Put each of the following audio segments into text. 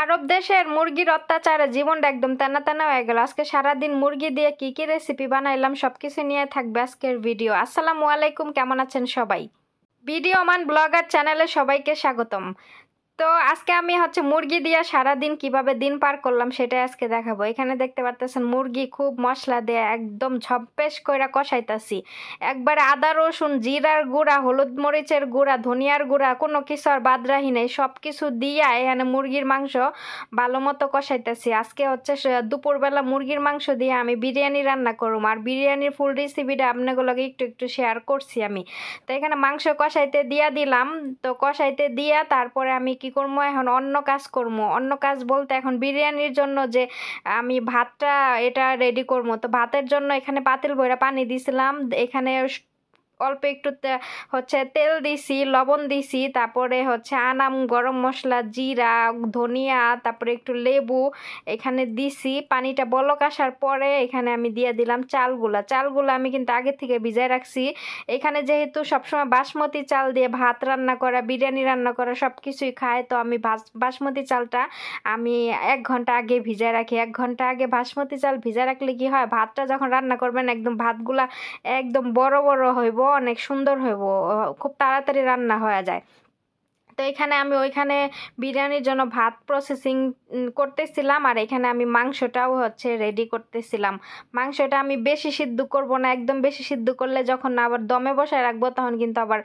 আরব দেশের মুরগির অত্যাচারে জীবনটা একদম তেনা তেনা হয়ে গেল। আজকে সারাদিন মুরগি দিয়ে কি কি রেসিপি বানাইলাম সবকিছু নিয়ে থাকবে আজকের ভিডিও। আসসালামু আলাইকুম, কেমন আছেন সবাই? ভিডিও মান ব্লগার চ্যানেলে সবাইকে স্বাগতম। তো আজকে আমি মুরগি দিয়ে সারাদিন কিভাবে দিন পার করলাম সেটাই আজকে দেখাবো। এখানে দেখতে পারতেছেন মুরগি খুব মশলা দিয়ে একদম ঝপ্পেশ কইরা কষাইতাছি। একবারে আদা রসুন জিরার গুঁড়া, হলুদ মরিচের গুঁড়া, ধনিয়ার গুঁড়া কোনো কিছু আর বাদ রাখি নাই, সব কিছু দিয়া এখানে মুরগির মাংস ভালো মতো কষাইতেছি। আজকে দুপুরবেলা মুরগির মাংস দিয়ে আমি বিরিয়ানি রান্না করব, আর বিরিয়ানির ফুল রেসিপিটা আপনাগুলোকে একটু একটু শেয়ার করছি আমি। তো এখানে মাংস কষাইতে দিয়া দিলাম। তো কষাইতে দিয়া তারপরে আমি কি করবো, এখন অন্য কাজ করবো। অন্য কাজ বলতে এখন বিরিয়ানির জন্য যে আমি ভাতটা এটা রেডি করবো। তো ভাতের জন্য এখানে পাতিল ভরে পানি দিছিলাম। এখানে অল্প একটু তেল দিছি, লবণ দিছি, তারপরে আনাম, গরম মশলা, জিরা, ধনিয়া, তারপরে একটু লেবু এখানে দিছি। পানিটা বলক আসার পরে এখানে আমি দিয়ে দিলাম চালগুলো আমি কিন্তু আগে থেকে ভিজায় রাখছি। এখানে যেহেতু সবসময় বাসমতি চাল দিয়ে ভাত রান্না করা, বিরিয়ানি রান্না করা সব কিছুই খায়, তো আমি বাসমতি চালটা আমি 1 ঘন্টা আগে ভিজায় রাখি। 1 ঘন্টা আগে বাসমতি চাল ভিজা রাখলে কি হয়, ভাতটা যখন রান্না করবেন একদম ভাতগুলা একদম বড় বড় হইব, অনেক সুন্দর হইব, খুব তাড়াতাড়ি রান্না হয়ে যায়। তো এখানে আমি ওইখানে বিরিয়ানির জন্য ভাত প্রসেসিং করতেছিলাম, আর এখানে আমি মাংসটাও রেডি করতেছিলাম। মাংসটা আমি বেশি সিদ্ধ করব না, একদম বেশি সিদ্ধ করলে যখন আবার দমে বসায় রাখবো তখন কিন্তু আবার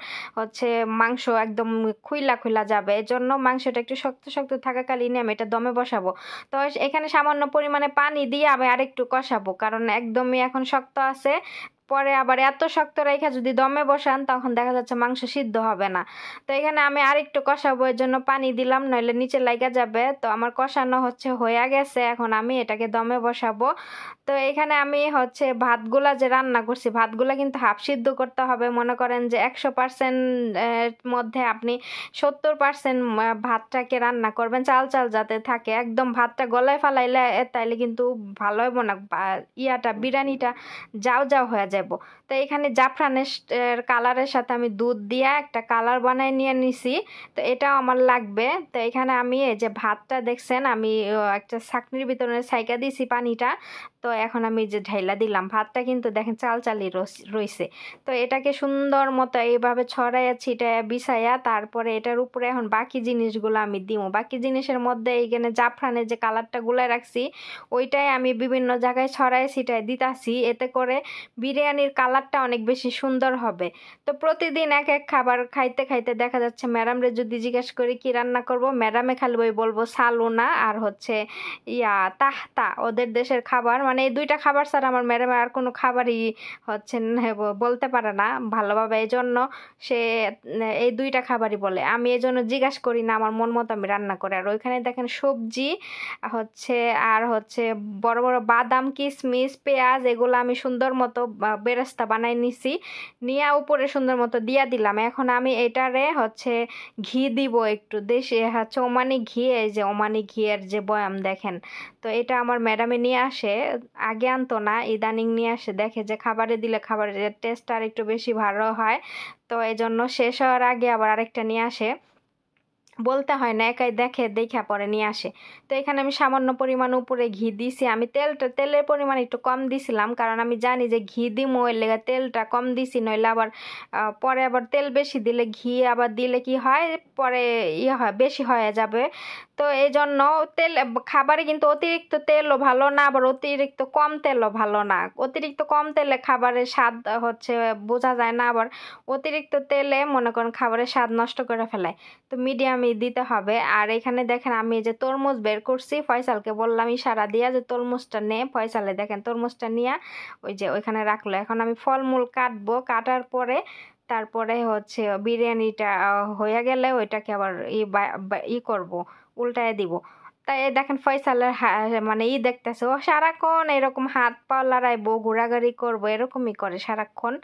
মাংস একদম খুইলা খুইলা যাবে। এর জন্য মাংসটা একটু শক্ত শক্ত থাকাকালীন আমি এটা দমে বসাবো। তো এখানে সামান্য পরিমাণে পানি দিয়ে আমি আরেকটু কষাবো, কারণ একদমই এখন শক্ত আছে। পরে আবার এত শক্ত রেখে যদি দমে বসান তখন দেখা যাচ্ছে মাংস সিদ্ধ হবে না। তো এখানে আমি আরেকটু কষাবো, এর জন্য পানি দিলাম, নইলে নিচে লাগা যাবে। তো আমার কষানো হয়ে গেছে, এখন আমি এটাকে দমে বসাবো। তো এখানে আমি ভাতগুলা যে রান্না করছি, ভাতগুলা কিন্তু হাফ সিদ্ধ করতে হবে। মনে করেন যে 100% মধ্যে আপনি 70% ভাতটাকে রান্না করবেন, চাল চাল যাতে থাকে। একদম ভাতটা গলায় ফালাইলে তাইলে কিন্তু ভালো হইব না, বিরিয়ানিটা যাও যাও হয়ে যাব। তো এখানে জাফরানের কালারের সাথে আমি দুধ দিয়ে একটা কালার বানাই নিয়ে নিছি, তো এটাও আমার লাগবে। তো এখানে আমি এই যে ভাতটা দেখছেন আমি একটা ছাঁকনির ভিতরে ছাইকা দিছি পানিটা। তো এখন আমি যে ঢাইলা দিলাম, ভাতটা কিন্তু দেখেন চাল চালি রইছে। তো এটাকে সুন্দর মতো এইভাবে ছড়াইয়া ছিটাইয়া বিছাইয়া তারপরে এটার উপরে এখন বাকি জিনিসগুলো আমি দিব। বাকি জিনিসের মধ্যে এইখানে জাফরানের যে কালারটা গুলাই রাখছি ওইটাই আমি বিভিন্ন জায়গায় ছড়াই ছিটাই দিতাছি, এতে করে বিরিয়ানির কালারটা অনেক বেশি সুন্দর হবে। তো প্রতিদিন এক এক খাবার খাইতে খাইতে দেখা যাচ্ছে ম্যাডামরে যদি জিজ্ঞেস করি কি রান্না করব, ম্যাডামে খালি বলবো সালুনা আর তাহতা, ওদের দেশের খাবার। মানে এই 2টা খাবার ছাড়া আমার ম্যাডামের আর কোনো খাবারই বলতে পারে না ভালোভাবে। এই জন্য সে এই 2টা খাবারই বলে। আমি এই জন্য জিজ্ঞাসা করি না, আমার মন মতো আমি রান্না করি। আর ওইখানে দেখেন সবজি আর বড় বড় বাদাম, কিশমিশ, পেঁয়াজ এগুলো আমি সুন্দর মতো বেরেস্তা বানাই নিছি, নিয়ে উপরে সুন্দর মতো দিয়া দিলাম। এখন আমি এটারে ঘি দিব একটু, দেশি ওমানি ঘি, এই যে ওমানি ঘিয়ের যে বয়াম দেখেন। তো এটা আমার ম্যাডামে নিয়ে আসে, আগে আনতো না, ইদানিং নিয়ে আসে, দেখে যে খাবারে দিলে খাবারের টেস্ট আর একটু বেশি ভালো হয়। তো এই জন্য শেষ হওয়ার আগে আবার আরেকটা নিয়ে আসে, বলতে হয় না, একাই দেখে দেখা পরে নিয়ে আসে। তো এখানে আমি সামান্য পরিমাণ উপরে ঘি দিছি। আমি তেলের পরিমাণ একটু কম দিছিলাম, কারণ আমি জানি যে ঘি দিমো, এর লেগে তেলটা কম দিছি, নইলে আবার পরে আবার তেল বেশি দিলে ঘি আবার দিলে কি হয়, পরে হয় বেশি হয়ে যাবে। তো এই জন্য খাবারে কিন্তু অতিরিক্ত তেলও ভালো না, আবার অতিরিক্ত কম তেলও ভালো না। অতিরিক্ত কম তেলে খাবারের স্বাদ বোঝা যায় না, আবার অতিরিক্ত তেলে মনে করেন খাবারের স্বাদ নষ্ট করে ফেলায়। তো মিডিয়ামে দিতে হবে। আর এখানে দেখেন আমি যে তরমুজ বের করছি, ফয়সালকে বললাম ইশারা দিয়া যে তরমুজটা নে। ফয়সালে দেখেন তরমুজটা নিয়ে ওই যে ওইখানে রাখলো। এখন আমি ফলমূল কাটবো, কাটার পরে তারপরে বিরিয়ানিটা হয়ে গেলে ওইটাকে আবার করব, উল্টায় দিব। তাই দেখেন ফয়সালের মানে দেখতেছে, ও সারাক্ষণ এরকম হাত পা লড়াইবো, ঘোরাঘুরি করবো, এরকমই করে সারাক্ষণ।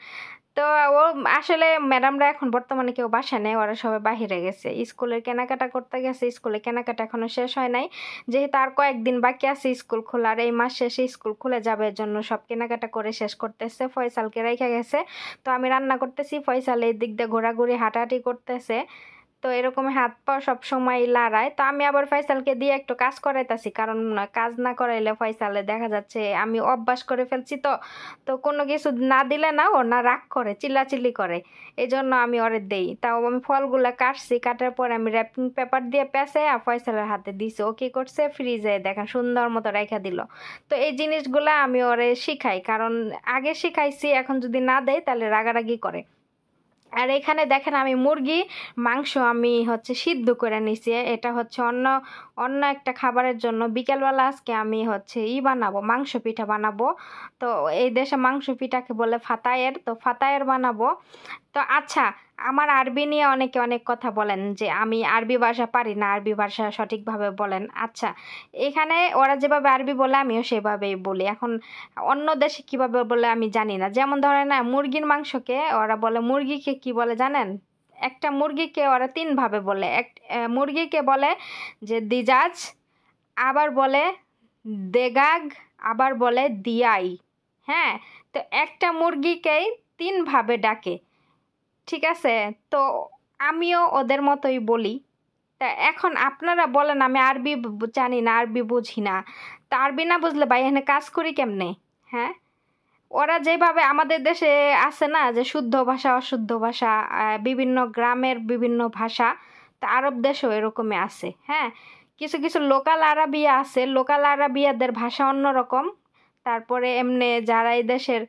তো ও আসলে ম্যাডামরা এখন বর্তমানে কেউ বাসা নেই, ওরা সবাই বাহিরে গেছে, স্কুলের কেনাকাটা করতে গেছে। স্কুলের কেনাকাটা এখনো শেষ হয় নাই, যেহেতু আর কয়েকদিন বাকি আছে স্কুল খোলার, এই মাস শেষে স্কুল খুলে যাবে, এর জন্য সব কেনাকাটা করে শেষ করতেছে। ফয়সালকে রেখে গেছে, তো আমি রান্না করতেছি, ফয়সাল এই দিক দিয়ে ঘোরাঘুরি হাঁটাহাঁটি করতেছে। তো এরকম হাত পা সব সময় লড়ায়। তো আমি আবার ফয়সালকে দিয়ে একটু কাজ করাইতাছি, কারণ কাজ না করাইলে ফয়সালে দেখা যাচ্ছে আমি অভ্যাস করে ফেলছি। তো তো কোনো কিছু না দিলে না ও না রাগ করে, চিল্লাচিল্লি করে, এই জন্য আমি ওরে দেই। তাও আমি ফলগুলা কাটছি, কাটার পরে আমি র্যাপিং পেপার দিয়ে পেঁচে আর ফয়সালের হাতে দিছি। ও কি করছে, ফ্রিজে দেখেন সুন্দর মতো রেখে দিল। তো এই জিনিসগুলা আমি ওরে শিখাই, কারণ আগে শিখাইছি, এখন যদি না দেয় তাহলে রাগারাগি করে। আর এখানে দেখেন আমি মুরগি মাংস আমি হচ্ছে সিদ্ধ করে নিছি। এটা হচ্ছে অন্য অন্য একটা খাবারের জন্য। বিকেলবেলা আজকে আমি হচ্ছে বানাবো, মাংস পিঠা বানাবো। তো এই দেশে মাংস পিঠাকে বলে ফাতায়ের, তো ফাতায়ের বানাবো। তো আচ্ছা, আমার আরবি নিয়ে অনেকে অনেক কথা বলেন যে আমি আরবি ভাষা পারি না, আরবি ভাষা সঠিকভাবে বলেন। আচ্ছা, এখানে ওরা যেভাবে আরবি বলে আমিও সেভাবেই বলি। এখন অন্য দেশে কিভাবে বলে আমি জানি না। যেমন ধরেন না, মুরগির মাংসকে ওরা বলে, মুরগিকে কি বলে জানেন? একটা মুরগিকে ওরা তিনভাবে বলে। মুরগিকে বলে যে দিজাজ, আবার বলে দেগাগ, আবার বলে দিয়াই। হ্যাঁ, তো একটা মুরগিকেই তিনভাবে ডাকে, ঠিক আছে? তো আমিও ওদের মতোই বলি। তা এখন আপনারা বলেন, আমি আরবি জানি না, আরবি বুঝি না। তা আরবি না বুঝলে ভাই এখানে কাজ করি কেমনে? হ্যাঁ, ওরা যেভাবে আমাদের দেশে আছে না যে শুদ্ধ ভাষা অশুদ্ধ ভাষা, বিভিন্ন গ্রামের বিভিন্ন ভাষা, তা আরব দেশেও এরকমই আছে। হ্যাঁ, কিছু কিছু লোকাল আরাবিয়া আছে, লোকাল আরাবিয়াদের ভাষা অন্যরকম। তারপরে এমনি যারা এই দেশের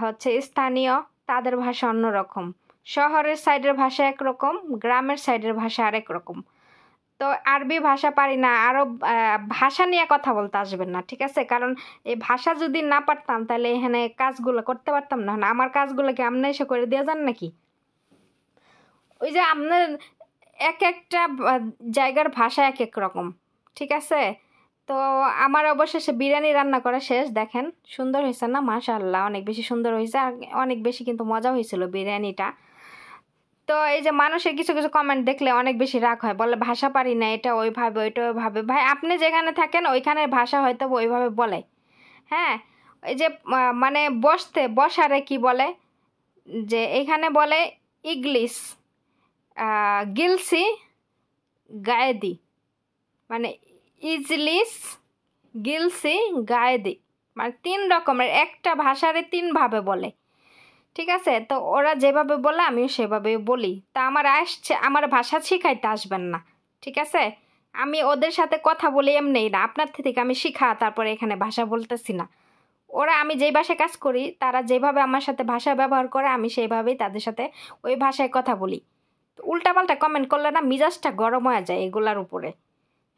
হচ্ছে স্থানীয়, তাদের ভাষা অন্যরকম। শহরের সাইডের ভাষা একরকম, গ্রামের সাইডের ভাষা আরেক রকম। তো আরবি ভাষা পারি না, আরব ভাষা নিয়ে কথা বলতে আসবেন না, ঠিক আছে? কারণ এই ভাষা যদি না পারতাম তাহলে এখানে কাজগুলো করতে পারতাম না। আমার কাজগুলো কি আপনি এসে করে দিয়ে যান নাকি? ওই যে আপনার এক একটা জায়গার ভাষা এক এক রকম, ঠিক আছে? তো আমার অবশেষে বিরিয়ানি রান্না করা শেষ। দেখেন সুন্দর হয়েছে না? মাশাআল্লাহ, অনেক বেশি সুন্দর হয়েছে, আর অনেক বেশি কিন্তু মজা হয়েছিল বিরিয়ানিটা। তো এই যে মানুষের কিছু কিছু কমেন্ট দেখলে অনেক বেশি রাগ হয়, বলে ভাষা পারি না, এটা ওইভাবে ওইটা ওইভাবে। ভাই আপনি যেখানে থাকেন ওইখানের ভাষা হয়তো ওইভাবে বলে। হ্যাঁ, এই যে মানে বসারে কি বলে, যে এখানে বলে ইংলিশ, গিলসি, গায়েদি, মানে ইজলিস, গিলসি, গায়েদি, মানে তিন রকমের, একটা ভাষারে তিনভাবে বলে, ঠিক আছে? তো ওরা যেভাবে বলে আমিও সেভাবে বলি। তা আমার আসছে, আমার ভাষা শিখাইতে আসবেন না, ঠিক আছে? আমি ওদের সাথে কথা বলি এমনিই না, আপনার থেকে আমি শিখা তারপরে এখানে ভাষা বলতেছি না। ওরা, আমি যেই ভাষায় কাজ করি, তারা যেভাবে আমার সাথে ভাষা ব্যবহার করে আমি সেইভাবেই তাদের সাথে ওই ভাষায় কথা বলি। উল্টাপাল্টা কমেন্ট করলে না মিজাজটা গরম হয়ে যায় এগুলার উপরে।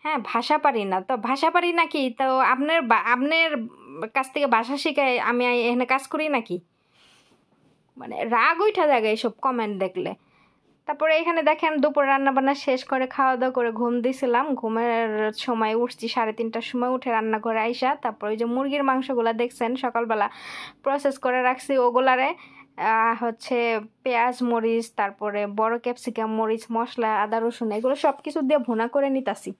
হ্যাঁ, ভাষা পারি না তো ভাষা পারি নাকি? তো আপনার কাছ থেকে ভাষা শিখায় আমি এখানে কাজ করি নাকি? মানে রাগ উঠা জায়গায় এইসব কমেন্ট দেখলে। তারপরে এখানে দেখেন দুপুর রান্নাবান্না শেষ করে খাওয়া দাওয়া করে ঘুম দিছিলাম। ঘুমের সময় উঠছি 3:30টার সময়, উঠে রান্না করে আইসা তারপর ওই যে মুরগির মাংসগুলা দেখছেন সকালবেলা প্রসেস করে রাখছি, ওগুলারে হচ্ছে পেঁয়াজ মরিচ, তারপরে বড় ক্যাপসিকাম, মরিচ, মশলা, আদা রসুন, এগুলো সব কিছু দিয়ে ভুনা করে নিতাছি।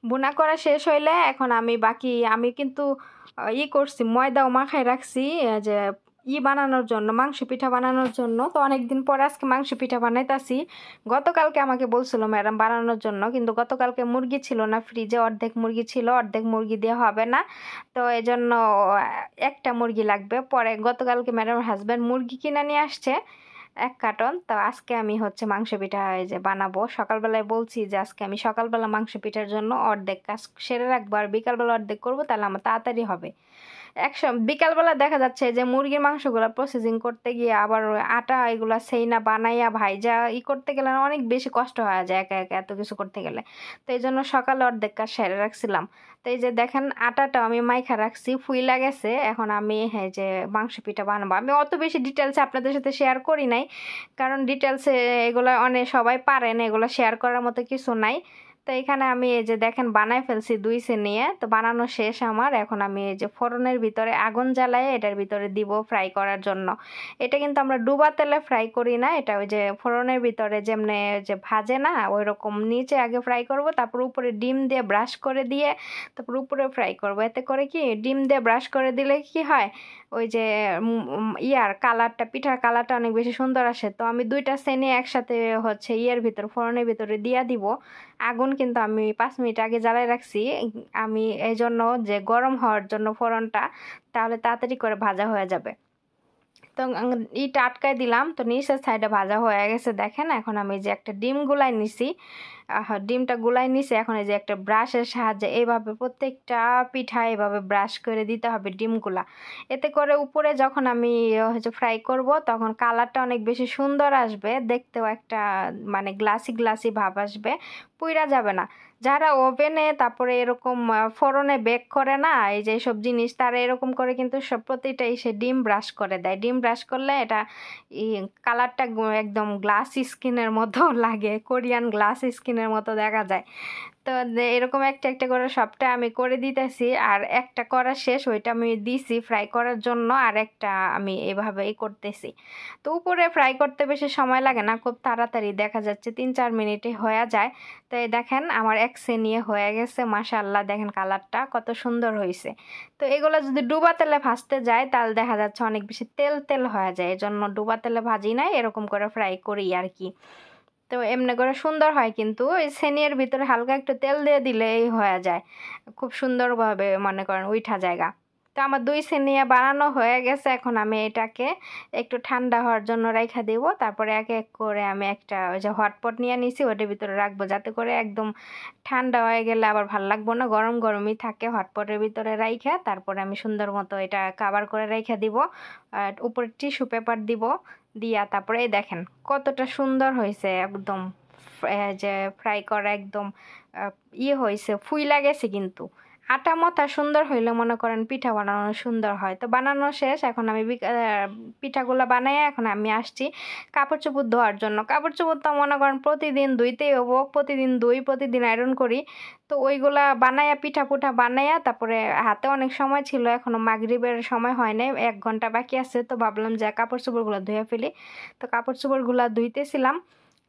ভুনা করা শেষ হইলে এখন আমি কিন্তু করছি, ময়দাও মাখায় রাখছি যে বানানোর জন্য, মাংস পিঠা বানানোর জন্য। তো অনেকদিন পর আজকে মাংস পিঠা বানাইতাছি। গতকালকে আমাকে বলছিল ম্যাডাম বানানোর জন্য, কিন্তু গতকালকে মুরগি ছিল না ফ্রিজে, অর্ধেক মুরগি ছিল, অর্ধেক মুরগি দিয়ে হবে না। তো এই জন্য একটা মুরগি লাগবে। পরে গতকালকে ম্যাডামের হাজব্যান্ড মুরগি কিনে নিয়ে আসছে 1 কার্টন। তো আজকে আমি হচ্ছে মাংস পিঠা যে বানাবো। সকালবেলায় বলছি যে আজকে আমি সকালবেলা মাংস পিঠার জন্য অর্ধেক কাজ সেরে রাখবো, আর বিকালবেলা অর্ধেক করবো, তাহলে আমার তাড়াতাড়ি হবে। বিকালবেলা দেখা যাচ্ছে যে মুরগির মাংসগুলো প্রসেসিং করতে গিয়ে আবার আটা এগুলা সেই না বানাইয়া ভাইজা করতে গেলে অনেক বেশি কষ্ট হয়ে যায় একা একা এত কিছু করতে গেলে। তো এই জন্য সকালে অর্ধেক কাজ সেরে রাখছিলাম। তো এই যে দেখেন আটাটা আমি মাইখা রাখছি, ফুইলা গেছে। এখন আমি যে মাংস পিঠা বানাবো। আমি অত বেশি ডিটেলসে আপনাদের সাথে শেয়ার করি নাই, কারণ ডিটেলসে এগুলো অনেক সবাই পারেন, এগুলো শেয়ার করার মতো কিছু নাই। তো এখানে আমি এই যে দেখেন বানাই ফেলছি 2 সেনিয়ে। তো বানানো শেষ আমার। এখন আমি এই যে ফোড়নের ভিতরে আগুন জ্বালায় এটার ভিতরে দিব ফ্রাই করার জন্য। এটা কিন্তু আমরা ডুবা তেলে ফ্রাই করি না, এটা ওই যে ফোড়নের ভিতরে যেমনে যে ভাজে না ওই রকম নিচে আগে ফ্রাই করব, তারপর উপরে ডিম দিয়ে ব্রাশ করে দিয়ে তারপর উপরে ফ্রাই করব। এতে করে কি ডিম দিয়ে ব্রাশ করে দিলে কি হয়, ওই যে ইয়ার কালারটা, পিঠার কালারটা অনেক বেশি সুন্দর আসে। তো আমি 2টা সেনি একসাথে হচ্ছে ইয়ের ভিতর ফোড়নের ভিতরে দিয়া দিব। আগুন কিন্তু আমি 5 মিনিট আগে জ্বালাই রাখছি, আমি এই জন্য যে গরম হওয়ার জন্য ফোড়নটা, তাহলে তাড়াতাড়ি করে ভাজা হয়ে যাবে। তো ইটা আটকায় দিলাম, তো নিচের সাইডে ভাজা হয়ে গেছে দেখেন। এখন আমি যে একটা ডিম গুলাই নিছি, ডিমটা গুলাই নিছি। এখন এই যে একটা ব্রাশের সাহায্যে এইভাবে প্রত্যেকটা পিঠা এভাবে ব্রাশ করে দিতে হবে ডিমগুলা। এতে করে উপরে যখন আমি হচ্ছে ফ্রাই করব তখন কালারটা অনেক বেশি সুন্দর আসবে, দেখতেও একটা মানে গ্লাসি গ্লাসি ভাব আসবে, পুইরা যাবে না। যারা ওভেনে তারপরে এরকম ফোড়নে বেক করে না এই যে সব জিনিস, তারা এরকম করে কিন্তু সব প্রতিটাই সে ডিম ব্রাশ করে দেয়। ডিম ব্রাশ করলে এটা কালারটা একদম গ্লাস স্কিনের মতো লাগে, কোরিয়ান গ্লাস স্কিনের মতো দেখা যায়। তো এরকম একটা একটা করে সবটা আমি করে দিতেছি, আর একটা করা শেষ, ওইটা আমি দিছি ফ্রাই করার জন্য, আর একটা আমি এভাবেই করতেছি। তো উপরে ফ্রাই করতে বেশি সময় লাগে না, খুব তাড়াতাড়ি দেখা যাচ্ছে 3-4 মিনিটে হয়ে যায়। তো এই দেখেন আমার এক সেনিয়ে হয়ে গেছে, মাশাআল্লাহ দেখেন কালারটা কত সুন্দর হয়েছে। তো এগুলো যদি ডুবা তেলে ভাজতে যায় তাহলে দেখা যাচ্ছে অনেক বেশি তেল তেল হয়ে যায়, এই জন্য ডুবা তেলে ভাজি নাই, এরকম করে ফ্রাই করি আর কি। তো এমনি করে সুন্দর হয়, কিন্তু ওই সেনিয়ার ভিতরে হালকা একটু তেল দিয়ে দিলেই হয়ে যায়, খুব সুন্দরভাবে মনে করেন উঠা জায়গা। তো আমার 2 সেনিয়া বানানো হয়ে গেছে। এখন আমি এটাকে একটু ঠান্ডা হওয়ার জন্য রাইখা দেব, তারপরে এক এক করে আমি একটা ওই যে হটপট নিয়ে নিছি ওটার ভিতরে রাখবো, যাতে করে একদম ঠান্ডা হয়ে গেলে আবার ভাল লাগবো না, গরম গরমই থাকে হটপটের ভিতরে রাইখা। তারপরে আমি সুন্দর মতো এটা কাভার করে রাইখা দিব, আর উপরে টিস্যু পেপার দিব, দিয়া তারপরে এই দেখেন কতটা সুন্দর হয়েছে, একদম যে ফ্রাই করা একদম ইয়ে হয়েছে, ফুইলা গেছে। কিন্তু আটা মথা সুন্দর হইলে মনে করেন পিঠা বানানো সুন্দর হয়। তো বানানো শেষ, এখন আমি পিঠাগুলো বানাই, এখন আমি আসছি কাপড় চোপড় ধোয়ার জন্য। কাপড় চোপড় তো মনে করেন প্রতিদিন ধুইতেই হবো, প্রতিদিন ধুই, প্রতিদিন আয়রন করি। তো ওইগুলা বানাইয়া পিঠা পুঠা বানাইয়া তারপরে হাতে অনেক সময় ছিল, এখনো মাগরিবের সময় হয় নাই, 1 ঘন্টা বাকি আছে। তো ভাবলাম যে কাপড় চোপড়গুলো ধুয়ে ফেলি, তো কাপড় চোপড়গুলো ধুইতেছিলাম।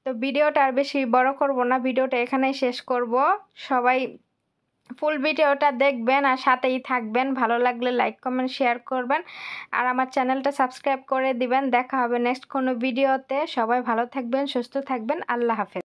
তো ভিডিওটা আর বেশি বড় করব না, ভিডিওটা এখানেই শেষ করব। সবাই ফুল ভিডিওটা দেখবেন আর সাথেই থাকবেন, ভালো লাগলে লাইক কমেন্ট শেয়ার করবেন, আর আমার চ্যানেলটা সাবস্ক্রাইব করে দিবেন। দেখা হবে নেক্সট কোনো ভিডিওতে। সবাই ভালো থাকবেন, সুস্থ থাকবেন, আল্লাহ হাফেজ।